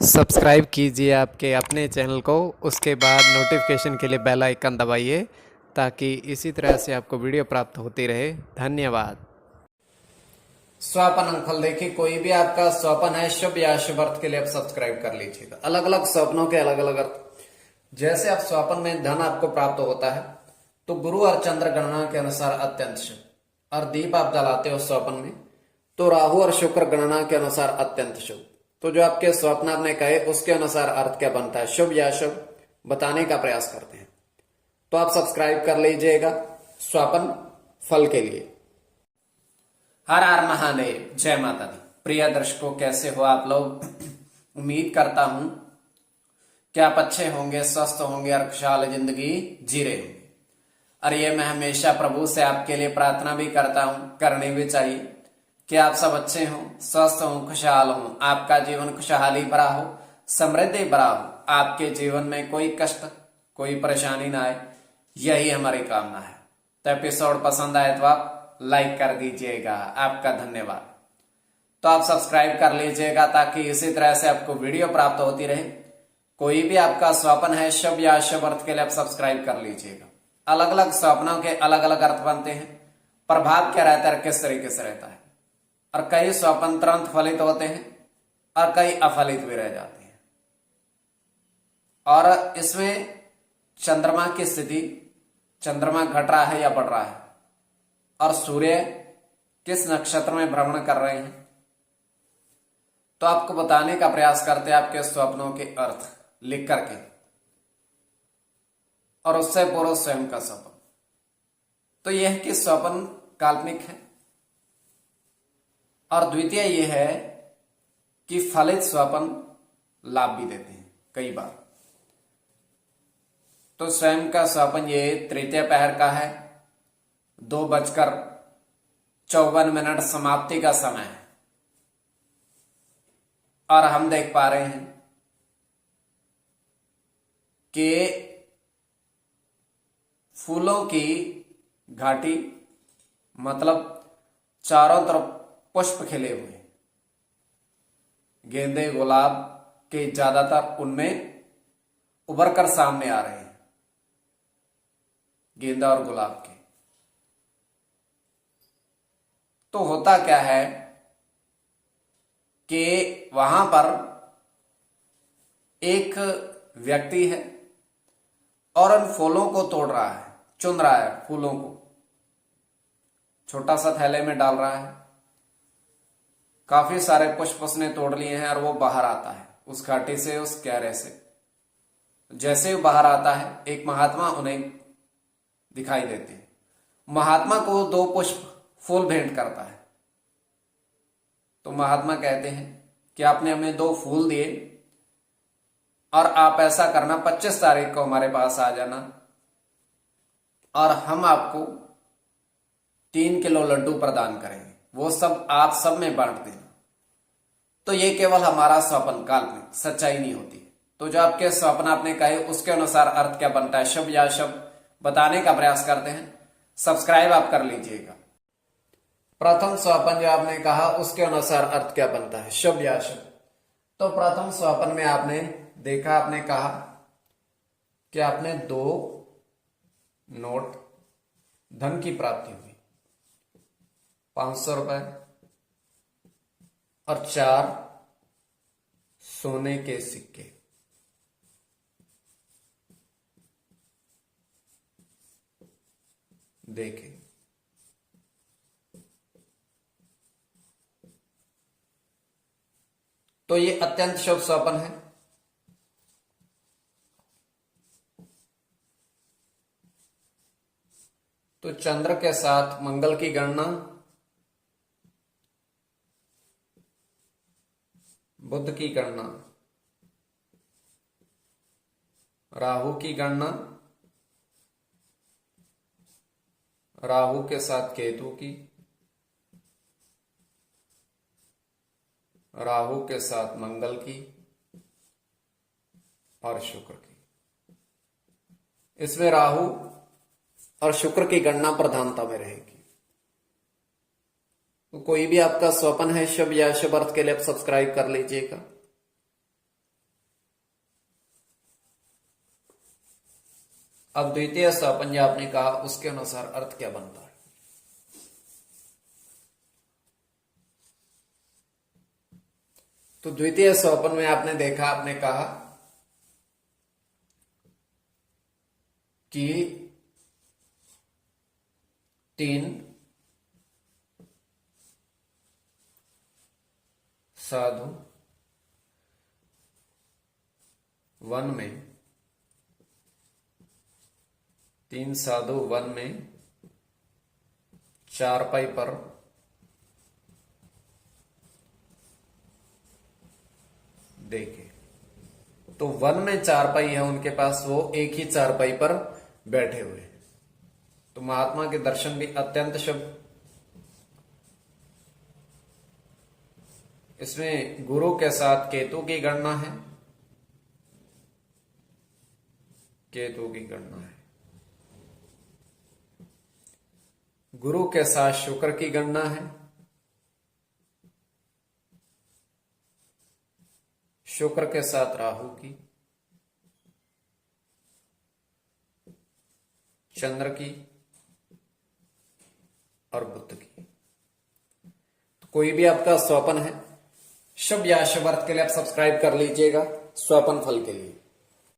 Subscribe कीजिए आपके अपने चैनल को, उसके बाद नोटिफिकेशन के लिए बेल आइकन दबाइए ताकि इसी तरह से आपको वीडियो प्राप्त होती रहे। धन्यवाद। स्वप्न अंगफल देखिए, कोई भी आपका स्वप्न है शुभ या अशुभ अर्थ के लिए आप सब्सक्राइब कर लीजिएगा। अलग अलग स्वप्नों के अलग अलग अर्थ। जैसे आप स्वप्न में धन आपको प्राप्त होता है तो गुरु और चंद्र गणना के अनुसार अत्यंत शुभ, और दीप आप जलाते हो स्वप्न में तो राहु और शुक्र गणना के अनुसार अत्यंत शुभ। तो जो आपके स्वप्न आपने कहे उसके अनुसार अर्थ क्या बनता है, शुभ या अशुभ, बताने का प्रयास करते हैं। तो आप सब्सक्राइब कर लीजिएगा स्वप्न फल के लिए। हर हर महादेव, जय माता दी। प्रिय दर्शकों, कैसे हो आप लोग? उम्मीद करता हूं कि आप अच्छे होंगे, स्वस्थ होंगे और खुशहाल जिंदगी जी रहे होंगे। और ये मैं हमेशा प्रभु से आपके लिए प्रार्थना भी करता हूं, करनी भी चाहिए कि आप सब अच्छे हों, स्वस्थ हों, खुशहाल हों, आपका जीवन खुशहाली भरा हो, समृद्धि भरा हो, आपके जीवन में कोई कष्ट कोई परेशानी ना आए, यही हमारी कामना है। तो एपिसोड पसंद आए तो आप लाइक कर दीजिएगा, आपका धन्यवाद। तो आप सब्सक्राइब कर लीजिएगा ताकि इसी तरह से आपको वीडियो प्राप्त होती रहे। कोई भी आपका स्वप्न है शुभ या अशुभ अर्थ के लिए आप सब्सक्राइब कर लीजिएगा। अलग अलग स्वप्नों के अलग अलग अर्थ बनते हैं, प्रभाव क्या रहता है, किस तरीके से रहता है। और कई स्वप्न तुरंत फलित होते हैं और कई अफलित भी रह जाते हैं। और इसमें चंद्रमा की स्थिति, चंद्रमा घट रहा है या बढ़ रहा है, और सूर्य किस नक्षत्र में भ्रमण कर रहे हैं, तो आपको बताने का प्रयास करते हैं आपके स्वप्नों के अर्थ लिख करके, और उससे पूर्व स्वयं का स्वप्न। तो यह कि स्वप्न काल्पनिक है, और द्वितीय यह है कि फलित स्वप्न लाभ भी देते हैं कई बार। तो स्वयं का स्वप्न ये तृतीय पहर का है, 2:54 समाप्ति का समय है, और हम देख पा रहे हैं कि फूलों की घाटी, मतलब चारों तरफ पुष्प खिले हुए, गेंदे गुलाब के ज्यादातर उनमें उभर कर सामने आ रहे हैं, गेंदा और गुलाब के। तो होता क्या है कि वहां पर एक व्यक्ति है और उन फूलों को तोड़ रहा है, चुन रहा है, फूलों को छोटा सा थैले में डाल रहा है। काफी सारे पुष्प उसने तोड़ लिए हैं और वो बाहर आता है उस घाटी से, उस क्यारे से। जैसे वो बाहर आता है, एक महात्मा उन्हें दिखाई देते हैं। महात्मा को 2 पुष्प फूल भेंट करता है। तो महात्मा कहते हैं कि आपने हमें 2 फूल दिए, और आप ऐसा करना, 25 तारीख को हमारे पास आ जाना, और हम आपको 3 किलो लड्डू प्रदान करेंगे, वो सब आप सब में बांट देना। तो ये केवल हमारा स्वप्न, काल्पनिक, सच्चाई नहीं होती। तो जो आपके स्वप्न आपने कहे उसके अनुसार अर्थ क्या बनता है, शुभ या अशुभ, बताने का प्रयास करते हैं। सब्सक्राइब आप कर लीजिएगा। प्रथम स्वप्न जो आपने कहा उसके अनुसार अर्थ क्या बनता है, शुभ या अशुभ। तो प्रथम स्वप्न में आपने देखा, आपने कहा कि आपने 2 नोट धन की प्राप्ति हुई, 500 रुपए और 4 सोने के सिक्के। देखें, तो ये अत्यंत शुभ स्वप्न है। तो चंद्र के साथ मंगल की गणना, बुध की गणना, राहु की गणना, राहु के साथ केतु की, राहु के साथ मंगल की और शुक्र की। इसमें राहु और शुक्र की गणना प्रधानता में रहेगी। तो कोई भी आपका स्वप्न है शुभ या शुभ अर्थ के लिए आप सब्सक्राइब कर लीजिएगा। अब द्वितीय स्वप्न जो आपने कहा उसके अनुसार अर्थ क्या बनता है। तो द्वितीय स्वप्न में आपने देखा, आपने कहा कि 3 साधु वन में, 3 साधु वन में चारपाई पर देखे। तो वन में चारपाई है उनके पास, वो एक ही चारपाई पर बैठे हुए हैं। तो महात्मा के दर्शन भी अत्यंत शुभ। इसमें गुरु के साथ केतु की गणना है, केतु की गणना है। गुरु के साथ शुक्र की गणना है, शुक्र के साथ राहु की, चंद्र की और बुध की। तो कोई भी आपका स्वप्न है शुभ या अशुभ अर्थ के लिए आप सब्सक्राइब कर लीजिएगा स्वप्न फल के लिए।